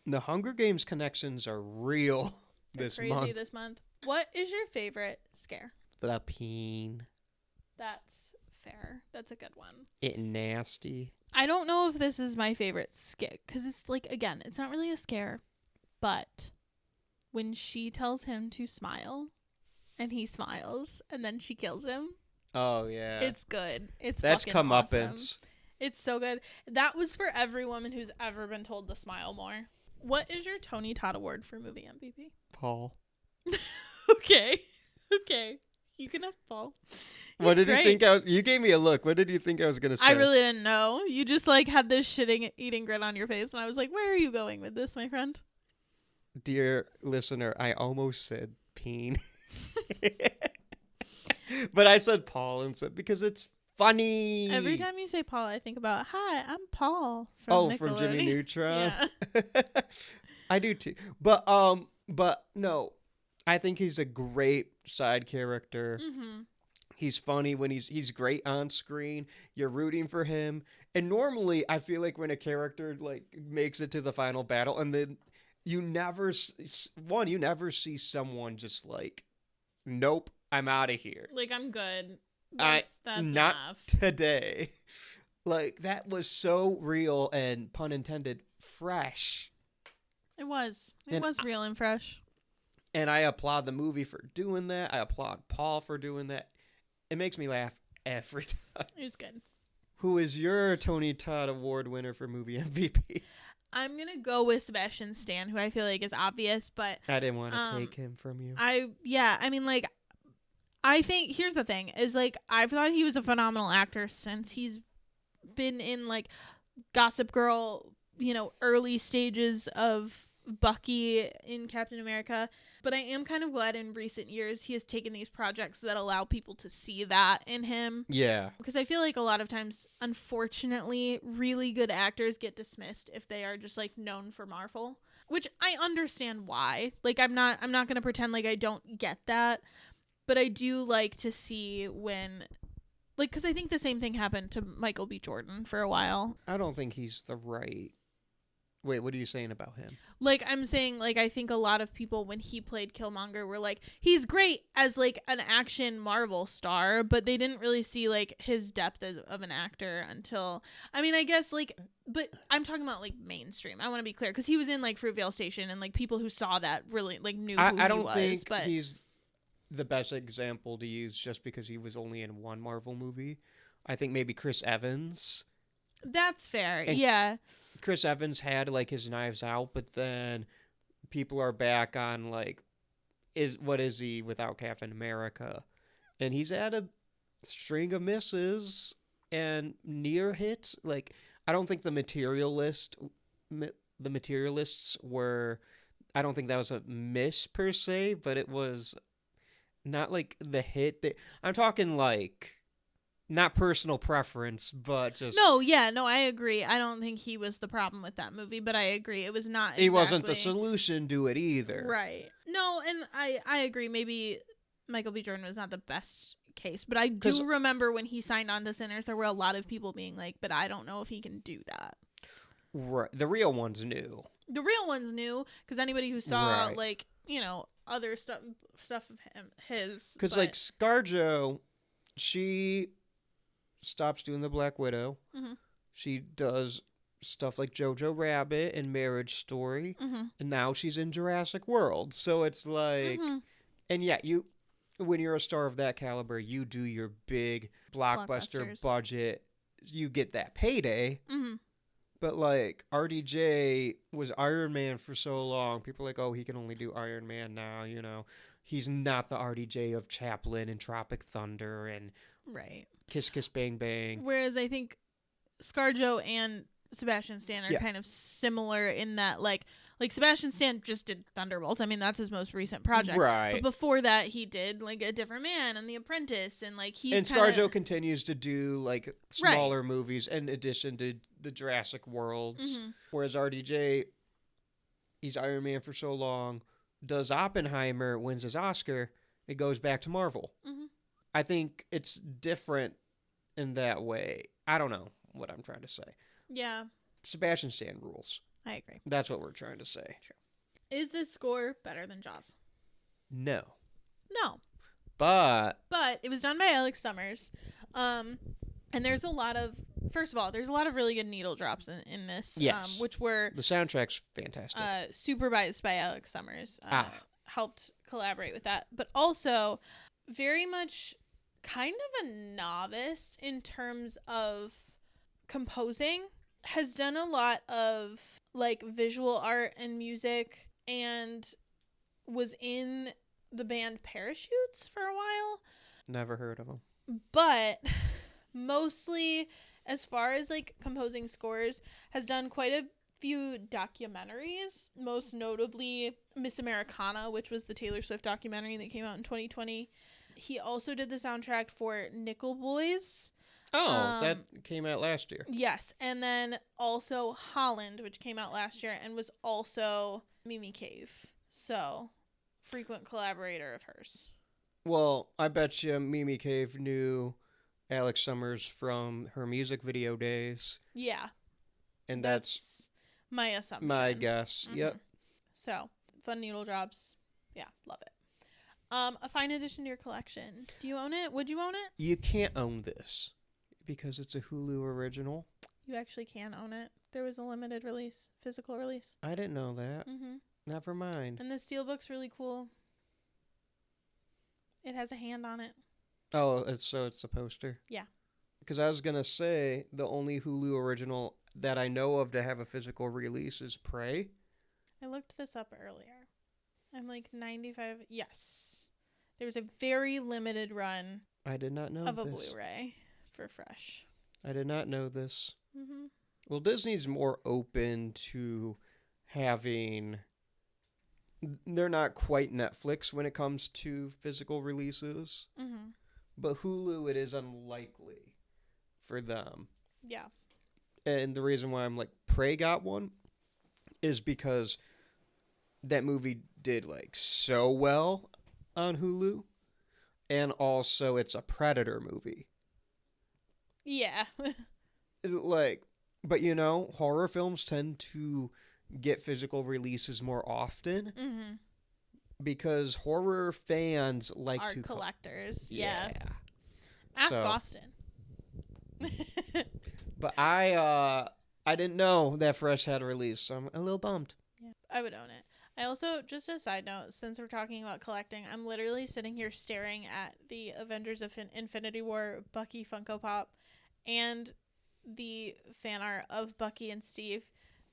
The Hunger Games connections are real this Crazy month. this month. What is your favorite scare? The peen. That's fair. That's a good one. It nasty. I don't know if this is my favorite scare, because it's like, again, it's not really a scare, but when she tells him to smile and he smiles and then she kills him, Oh yeah. it's good. It's That's fucking awesome. comeuppance. It's so good. That was for every woman who's ever been told to smile more. What is your Tony Todd Award for movie MVP? Paul. Okay. You can have Paul. What He's did you think I was? You gave me a look. What did you think I was gonna say? I really didn't know. You just like had this eating grin on your face, and I was like, "Where are you going with this, my friend?" Dear listener, I almost said peen, but I said Paul instead because it's funny. Every time you say Paul, I think about, hi, I'm Paul from from Jimmy Nickelodeon." Neutron. Yeah. I do too. But no, I think he's a great side character. Mm-hmm. He's funny when he's great on screen. You're rooting for him. And normally, I feel like when a character like makes it to the final battle, and then you never see someone just like, nope, I'm out of here. Like, I'm good. That's not enough. today. Like, that was so real and, pun intended, fresh. It was. It And was real and fresh. And I applaud the movie for doing that. I applaud Paul for doing that. It makes me laugh every time. It was good. Who is your Tony Todd Award winner for movie MVP? I'm going to go with Sebastian Stan, who I feel like is obvious, but I didn't want to take him from you. I mean, like, I think, here's the thing, is, like, I've thought he was a phenomenal actor since he's been in, like, Gossip Girl, you know, early stages of Bucky in Captain America. But I am kind of glad in recent years he has taken these projects that allow people to see that in him. Yeah. Because I feel like a lot of times, unfortunately, really good actors get dismissed if they are just, like, known for Marvel. Which I understand why. Like, I'm not going to pretend like I don't get that. But I do like to see when, like, because I think the same thing happened to Michael B. Jordan for a while. I don't think he's the right... Wait, what are you saying about him? Like, I'm saying, like, I think a lot of people, when he played Killmonger, were like, he's great as, like, an action Marvel star, but they didn't really see, like, his depth of an actor until, I mean, I guess, like, but I'm talking about, like, mainstream. I want to be clear, because he was in, like, Fruitvale Station, and, like, people who saw that really, like, knew who I don't he was. think But he's the best example to use just because he was only in one Marvel movie. I think maybe Chris Evans. that's fair, And yeah. Chris Evans had like his Knives Out, but then people are back on like, what is he without Captain America? And he's had a string of misses and near hits. Like, I don't think the Materialists were. I don't think that was a miss per se, but it was not like the hit that I'm talking like. Not personal preference, but just... No, yeah, no, I agree. I don't think he was the problem with that movie, but I agree. It was not exactly... He wasn't the solution to it either. Right. No, and I agree. Maybe Michael B. Jordan was not the best case, but I do remember when he signed on to Sinners, there were a lot of people being like, but I don't know if he can do that. Right. The real ones knew. The real ones knew, because anybody who saw, like, you know, other stuff of his... Because, like, ScarJo, she... stops doing the Black Widow. Mm-hmm. She does stuff like Jojo Rabbit and Marriage Story, mm-hmm. and now she's in Jurassic World. So it's like, mm-hmm. and yeah, when you're a star of that caliber, you do your big blockbuster budget, you get that payday. Mm-hmm. But like RDJ was Iron Man for so long, people are like, oh, he can only do Iron Man now. You know, he's not the RDJ of Chaplin and Tropic Thunder and right. Kiss Kiss Bang Bang. Whereas I think ScarJo and Sebastian Stan are kind of similar in that, like Sebastian Stan just did Thunderbolts. I mean, that's his most recent project. Right. But before that, he did, like, A Different Man and The Apprentice, and, like, he's And ScarJo continues to do, like, smaller movies in addition to the Jurassic Worlds. Mm-hmm. Whereas RDJ, he's Iron Man for so long, does Oppenheimer, wins his Oscar, it goes back to Marvel. Mm-hmm. I think it's different in that way. I don't know what I'm trying to say. Yeah. Sebastian Stan rules. I agree. That's what we're trying to say. True. Is this score better than Jaws? No. No. But it was done by Alex Summers. And there's a lot of, first of all, there's a lot of really good needle drops in this. Yes. Which were... the soundtrack's fantastic. Supervised by Alex Summers. Helped collaborate with that. But also, very much kind of a novice in terms of composing. Has done a lot of, like, visual art and music, and was in the band Parachutes for a while. Never heard of them. But mostly, as far as, like, composing scores, has done quite a few documentaries, most notably Miss Americana, which was the Taylor Swift documentary that came out in 2020. He also did the soundtrack for Nickel Boys, Oh, that came out last year. Yes, and then also Holland, which came out last year and was also Mimi Cave. So, frequent collaborator of hers. Well, I bet you Mimi Cave knew Alex Summers from her music video days. Yeah. And that's my assumption. my guess. Mm-hmm. Yep. So, fun needle jobs. Yeah, love it. A fine addition to your collection. Do you own it? Would you own it? You can't own this because it's a Hulu original. You actually can own it. There was a limited release, physical release. I didn't know that. Mm-hmm. Never mind. And the steelbook's really cool. It has a hand on it. Oh, it's a poster? Yeah. Because I was going to say the only Hulu original that I know of to have a physical release is Prey. I looked this up earlier. I'm like 95. Yes. There was a very limited run I did not know of a this. Blu-ray for Fresh. I did not know this. Mm-hmm. Well, Disney's more open to having... They're not quite Netflix when it comes to physical releases. Mm-hmm. But Hulu, it is unlikely for them. Yeah. And the reason why I'm like, Prey got one is because that movie did like so well on Hulu. And also it's a Predator movie. Yeah. Like, but you know, horror films tend to get physical releases more often Mm-hmm. because horror fans like Art to collectors. Yeah. Yeah. Ask So- Austin. But I didn't know that Fresh had a release, so I'm a little bummed. Yeah, I would own it. I also, just a side note, since we're talking about collecting, I'm literally sitting here staring at the Avengers of Infinity War Bucky Funko Pop and the fan art of Bucky and Steve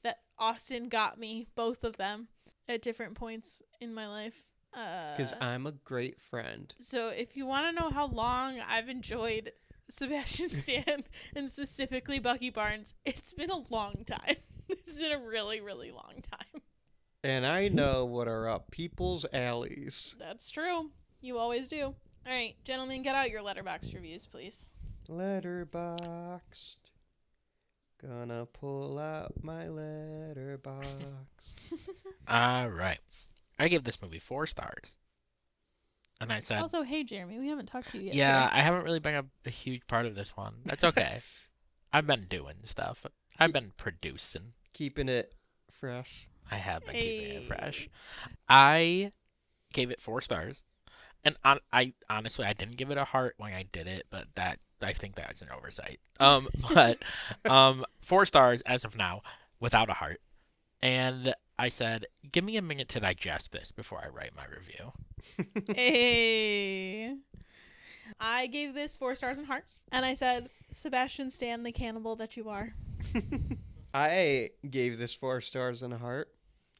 that Austin got me, both of them, at different points in my life. Because I'm a great friend. So if you want to know how long I've enjoyed Sebastian Stan and specifically Bucky Barnes, it's been a long time. It's been a really, really long time. And I know what are up people's alleys. That's true. You always do. All right, gentlemen, get out your Letterboxd reviews, please. Letterboxd. Gonna pull out my Letterboxd. All right. I gave this movie 4 stars. And I said, Also, hey, Jeremy, we haven't talked to you yet. yeah, today. I haven't really been a huge part of this one. That's okay. I've been doing stuff. I've been producing. Keeping it fresh. I have been keeping it Hey. fresh. I gave it 4 stars. And I honestly, I didn't give it a heart when I did it, but I think that's an oversight. But 4 stars as of now, without a heart. And I said, give me a minute to digest this before I write my review. Hey. I gave this 4 stars and heart, and I said, Sebastian Stan, the cannibal that you are. I gave this 4 stars and a heart.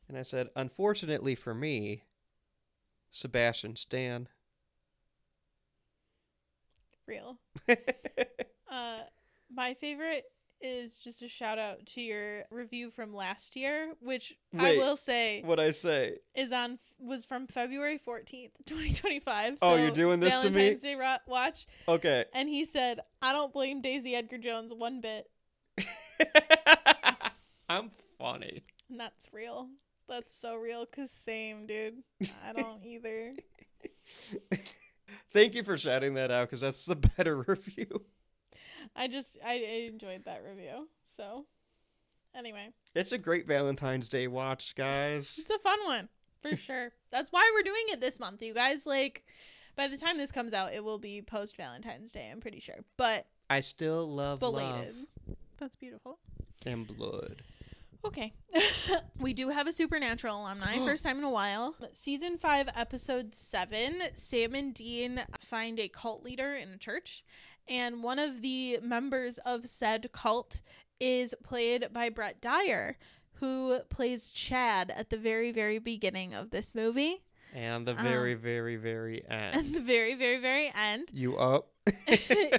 And I said, unfortunately for me, Sebastian Stan. Real. My favorite is just a shout out to your review from last year, which Wait, I will say What'd I say? was from February 14th, 2025. Oh, so you're doing this to me? Valentine's Day watch. Okay. And he said, I don't blame Daisy Edgar Jones one bit. I'm funny. And that's real. That's so real, because same, dude. I don't either. Thank you for shouting that out, because that's the better review. I enjoyed that review. So, anyway. It's a great Valentine's Day watch, guys. It's a fun one, for sure. That's why we're doing it this month, you guys. Like, by the time this comes out, it will be post-Valentine's Day, I'm pretty sure. But I still love belated. love That's beautiful. and blood. Okay. We do have a Supernatural alumni, first time in a while. Season 5, Episode 7, Sam and Dean find a cult leader in a church, and one of the members of said cult is played by Brett Dyer, who plays Chad at the very, very beginning of this movie. And the very, very, very end. At the very, very, very end. You up?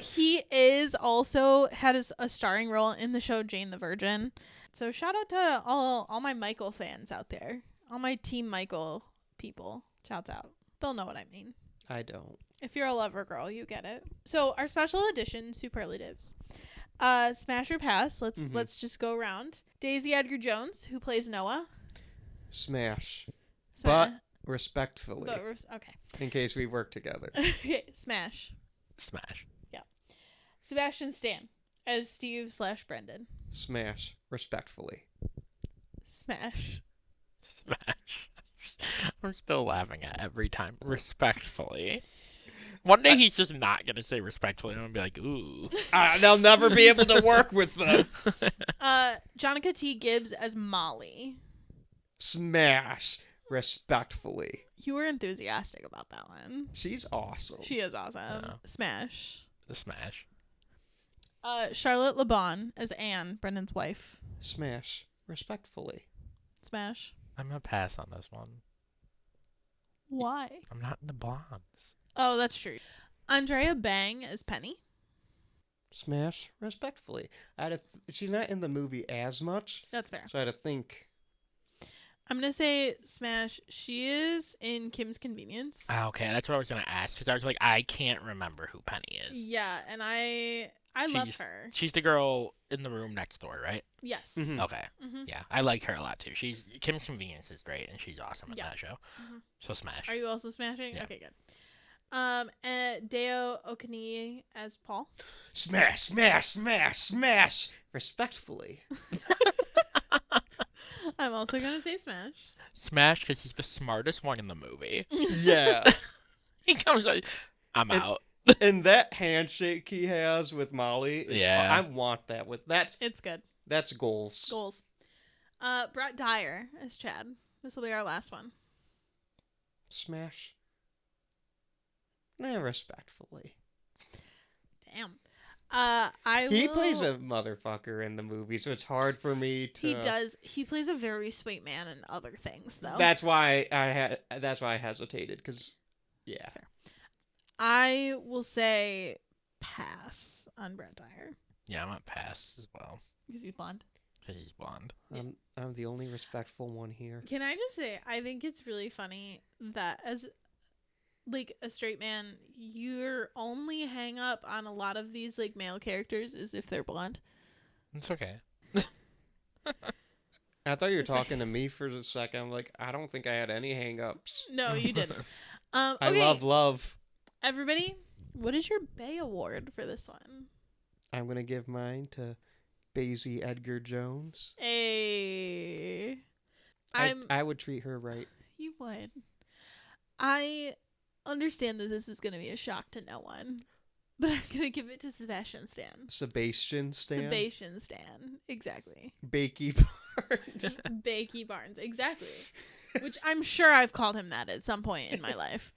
He is also had a starring role in the show Jane the Virgin. So shout out to all my Michael fans out there. All my Team Michael people. Shouts out. They'll know what I mean. I don't. If you're a lover girl, you get it. So our special edition superlatives. Smash or pass. Let's just go around. Daisy Edgar Jones, who plays Noah. Smash. Smash. But respectfully. Okay. In case we work together. Okay. Smash. Smash. Yeah. Sebastian Stan as Steve/Brendan. Smash. Respectfully. Smash. Smash. I'm still laughing at every time. Respectfully. One day he's just not going to say respectfully. I'm going to be like, ooh. They'll never be able to work with them. Jonica T. Gibbs as Molly. Smash. Respectfully. You were enthusiastic about that one. She's awesome. She is awesome. Yeah. Smash. The smash. Charlotte LeBon as Anne, Brendan's wife. Smash. Respectfully. Smash. I'm going to pass on this one. Why? I'm not in the blondes. Oh, that's true. Andrea Bang as Penny. Smash. Respectfully. She's not in the movie as much, That's fair. so I had to think. I'm going to say smash. She is in Kim's Convenience. Okay, that's what I was going to ask. Because I was like, I can't remember who Penny is. Yeah, and I love her. She's the girl in the room next door, right? Yes. Mhm. Okay. Mhm. Yeah, I like her a lot too. Kim's Convenience is great, and she's awesome in Yeah. that show. Mhm. So smash. Are you also smashing? Yeah. Okay, good. And Deo Okanii as Paul. Smash. Smash. Smash. Smash. Respectfully. I'm also going to say smash. Smash because he's the smartest one in the movie. Yeah. He comes like, I'm And- out. And that handshake he has with Molly, Yeah. I want that. It's good. That's goals. Goals. Brett Dyer as Chad. This will be our last one. Smash. Respectfully. Damn. He plays a motherfucker in the movie, so it's hard for me to. He does. He plays a very sweet man in other things, though. That's why I hesitated, because, yeah. That's fair. I will say pass on Brett Dyer Yeah, I'm at pass as well because he's blonde. because he's blonde. I'm the only respectful one here. Can I just say, I think it's really funny that as like a straight man, your only hang up on a lot of these like male characters is if they're blonde. It's okay. I thought you were talking to me for a second. I'm like, I don't think I had any hang-ups. No, you didn't. Okay. I love. Everybody, what is your Bay Award for this one? I'm going to give mine to Daisy Edgar Jones. I would treat her right. You would. I understand that this is going to be a shock to no one, but I'm going to give it to Sebastian Stan. Sebastian Stan. Sebastian Stan. Exactly. Bakey Barnes. Bakey Barnes. Exactly. Which I'm sure I've called him that at some point in my life.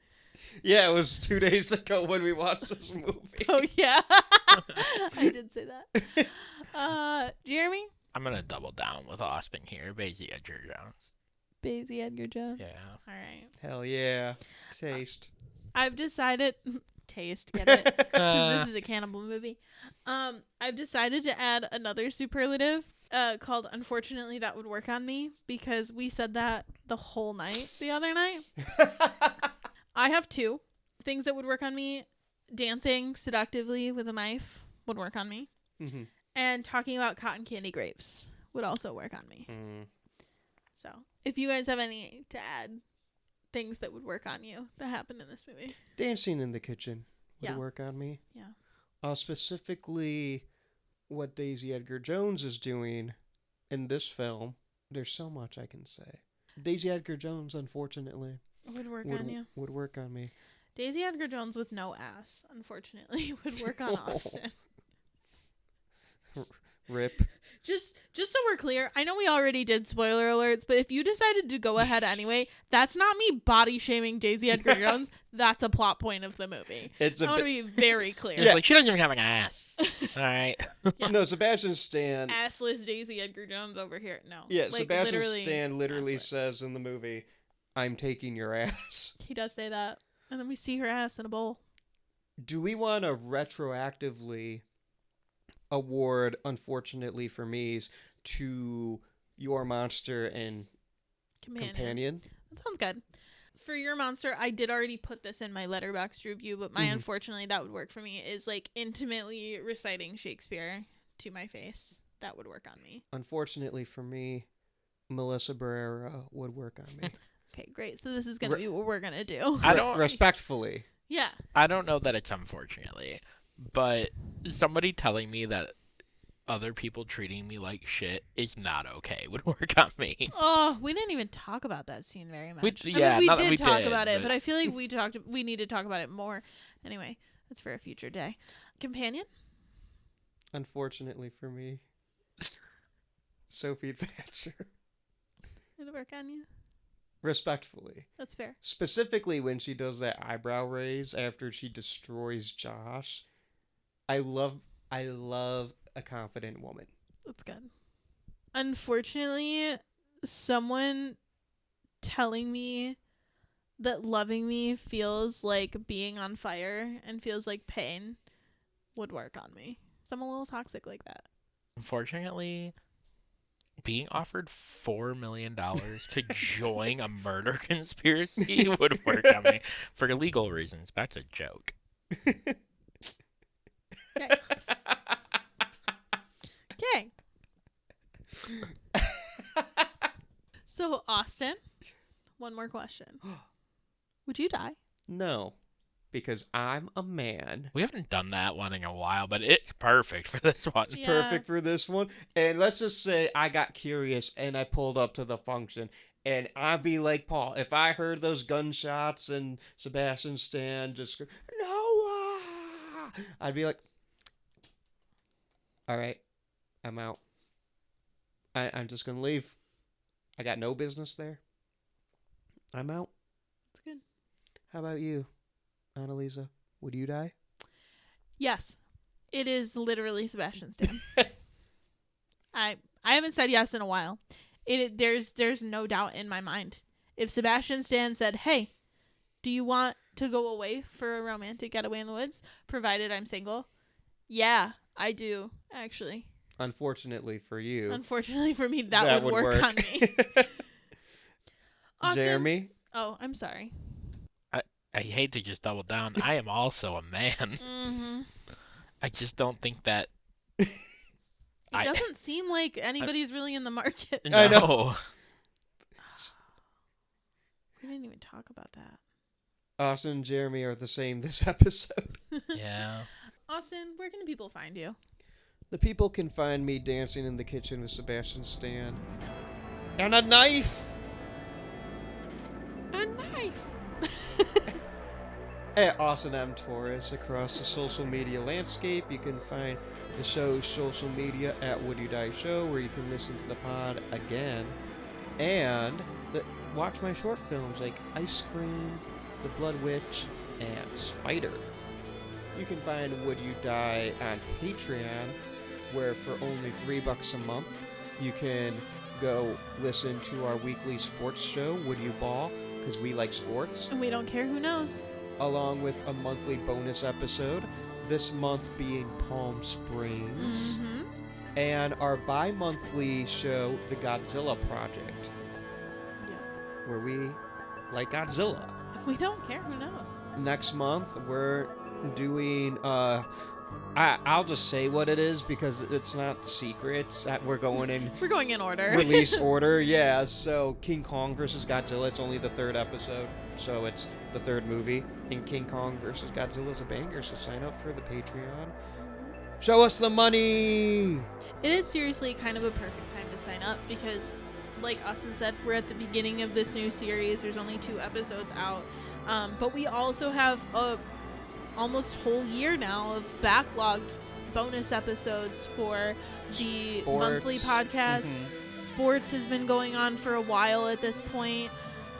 Yeah, it was 2 days ago when we watched this movie. Oh, yeah. I did say that. Jeremy? I'm gonna double down with Austin here. Daisy Edgar Jones. Daisy Edgar Jones. Yeah. All right. Hell yeah. Taste. I've decided... Taste, get it? 'Cause this is a cannibal movie. I've decided to add another superlative called Unfortunately That Would Work on Me, because we said that the whole night the other night. I have two things that would work on me. Dancing seductively with a knife would work on me. Mm-hmm. And talking about cotton candy grapes would also work on me. Mm. So if you guys have any to add things that would work on you that happened in this movie. Dancing in the kitchen would Yeah. work on me. Yeah. Specifically, what Daisy Edgar Jones is doing in this film. There's so much I can say. Daisy Edgar Jones, unfortunately, Would work on you. would work on me. Daisy Edgar Jones with no ass, unfortunately, would work on Austin. Rip. Just so we're clear, I know we already did spoiler alerts, but if you decided to go ahead anyway, that's not me body shaming Daisy Edgar Jones. That's a plot point of the movie. It's I a want to be very clear. It's like she doesn't even have an ass. All right. Yeah. No, Sebastian Stan. Assless Daisy Edgar Jones over here. No. Yeah, Like, Sebastian Stan literally assless. says in the movie, "I'm taking your ass." He does say that. And then we see her ass in a bowl. Do we want to retroactively award, unfortunately for me, to Your Monster and Companion? That sounds good. For your monster, I did already put this in my Letterboxd review, but my Mhm. unfortunately that would work for me is like intimately reciting Shakespeare to my face. That would work on me. Unfortunately for me, Melissa Barrera would work on me. Okay, great. So this is gonna be what we're gonna do. I don't- Respectfully. Yeah. I don't know that it's unfortunately, but somebody telling me that other people treating me like shit is not okay would work on me. Oh, we didn't even talk about that scene very much. Yeah, we not that did we talk did, about it, but- but I feel like we need to talk about it more. Anyway, that's for a future day. Companion? Unfortunately for me, Sophie Thatcher. It'll work on you. Respectfully. That's fair. Specifically when she does that eyebrow raise after she destroys Josh. I love a confident woman. That's good. Unfortunately, someone telling me that loving me feels like being on fire and feels like pain would work on me. So I'm a little toxic like that. Unfortunately, being offered $4 million to join a murder conspiracy would work on me. For legal reasons, that's a joke. Okay. Okay. So, Austin, one more question. Would you die? No, because I'm a man. We haven't done that one in a while, but it's perfect for this one. It's Yeah. perfect for this one. And let's just say I got curious and I pulled up to the function. And I'd be like Paul, if I heard those gunshots and Sebastian Stan just scream, Noah! I'd be like, all right, I'm out. I'm just going to leave. I got no business there. I'm out. That's good. How about you, Anneliese? Would you die? Yes. It is literally Sebastian Stan. I haven't said yes in a while. There's no doubt in my mind. If Sebastian Stan said, "Hey, do you want to go away for a romantic getaway in the woods, provided I'm single?" Yeah, I do, actually. Unfortunately for you, Unfortunately for me, that would work on me. Austin- Jeremy? Oh, I'm sorry. I hate to just double down. I am also a man. Mm-hmm. I just don't think that. It doesn't seem like anybody's really in the market. No. I know. We didn't even talk about that. Austin and Jeremy are the same this episode. Yeah. Austin, where can people find you? The people can find me dancing in the kitchen with Sebastian Stan. And a knife! A knife! At Austin M. Torres across the social media landscape. You can find the show's social media at Would You Die Show, where you can listen to the pod again. And watch my short films like Ice Cream, The Blood Witch, and Spider. You can find Would You Die on Patreon, where for only $3 a month, you can go listen to our weekly sports show, Would You Ball, because we like sports, And we don't care who knows. along with a monthly bonus episode, this month being Palm Springs, Mm-hmm. and our bi-monthly show, The Godzilla Project, Yeah. where we like Godzilla. If we don't care, who knows? Next month, we're doing, I'll just say what it is because it's not secret. We're going in We're going in order. release order, yeah. So King Kong versus Godzilla, it's only the third episode, so it's the third movie. And King Kong versus Godzilla is a banger, so sign up for the Patreon. Show us the money! It is seriously kind of a perfect time to sign up because, like Austin said, we're at the beginning of this new series. There's only 2 episodes out. But we also have a almost whole year now of backlog bonus episodes for the monthly podcast. Mhm. Sports has been going on for a while at this point.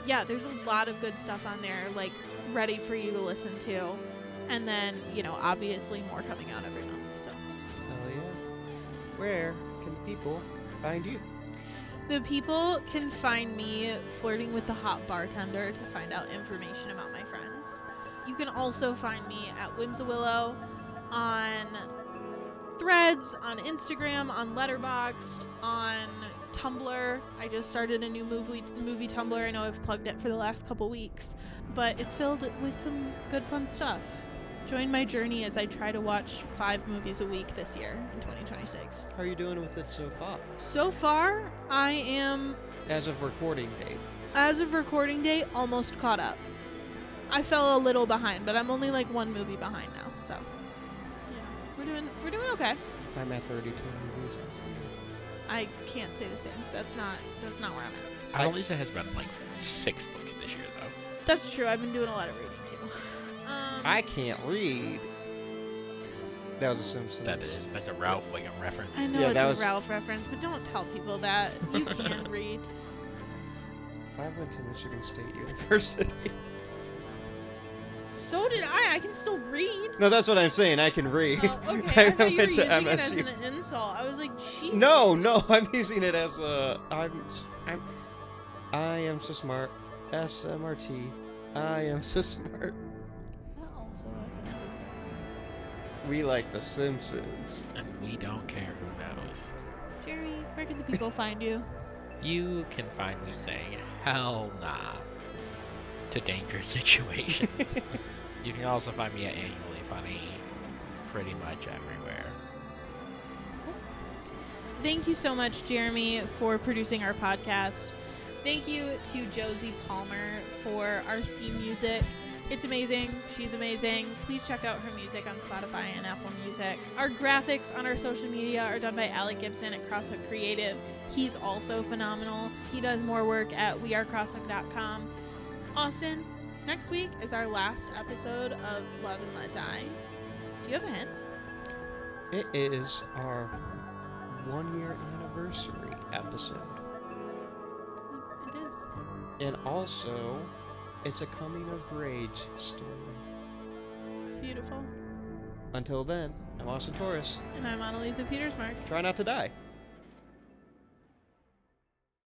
Yeah, there's a lot of good stuff on there, like, ready for you to listen to. And then, obviously more coming out every month, so. Hell yeah. Where can the people find you? The people can find me flirting with the hot bartender to find out information about my friends. You can also find me at Whimsawillow on Threads, on Instagram, on Letterboxd, on Tumblr. I just started a new movie Tumblr. I know I've plugged it for the last couple weeks, but it's filled with some good fun stuff. Join my journey as I try to watch 5 movies a week this year in 2026. How are you doing with it so far? So far, I am, As of recording date, almost caught up. I fell a little behind, but I'm only like 1 movie behind now, so yeah, we're doing okay. I'm at 32 movies. I can't say the same. That's not where I'm at. Anneliese has read like 6 books this year, though. That's true. I've been doing a lot of reading too. I can't read. That was a Simpsons. That's a Ralph Wiggum reference. I know Yeah, it's that a was- Ralph reference, but don't tell people that. You can read. I went to Michigan State University. So did I. I can still read. No, that's what I'm saying. I can read. Oh, okay. I thought you were went to using it as MSU. an insult. I was like, Jesus. No, I'm using it as a. I am so smart. SMRT. I am so smart. That also wasn't. We like The Simpsons. And we don't care who knows. Jeremy, where can the people find you? You can find me saying hell nah to dangerous situations. You can also find me at Annually Funny pretty much everywhere. Thank you so much, Jeremy, for producing our podcast. Thank you to Josie Palmer for our theme music. It's amazing. She's amazing. Please check out her music on Spotify and Apple Music. Our graphics on our social media are done by Alec Gibson at Crosshook Creative. He's also phenomenal. He does more work at wearecrosshook.com. Austin, next week is our last episode of Love and Let Die. Do you have a hint? It is our 1-year anniversary episode. It is. And also, it's a coming of age story. Beautiful. Until then, I'm Austin Torres. And I'm Anneliese Petersmark. Try not to die.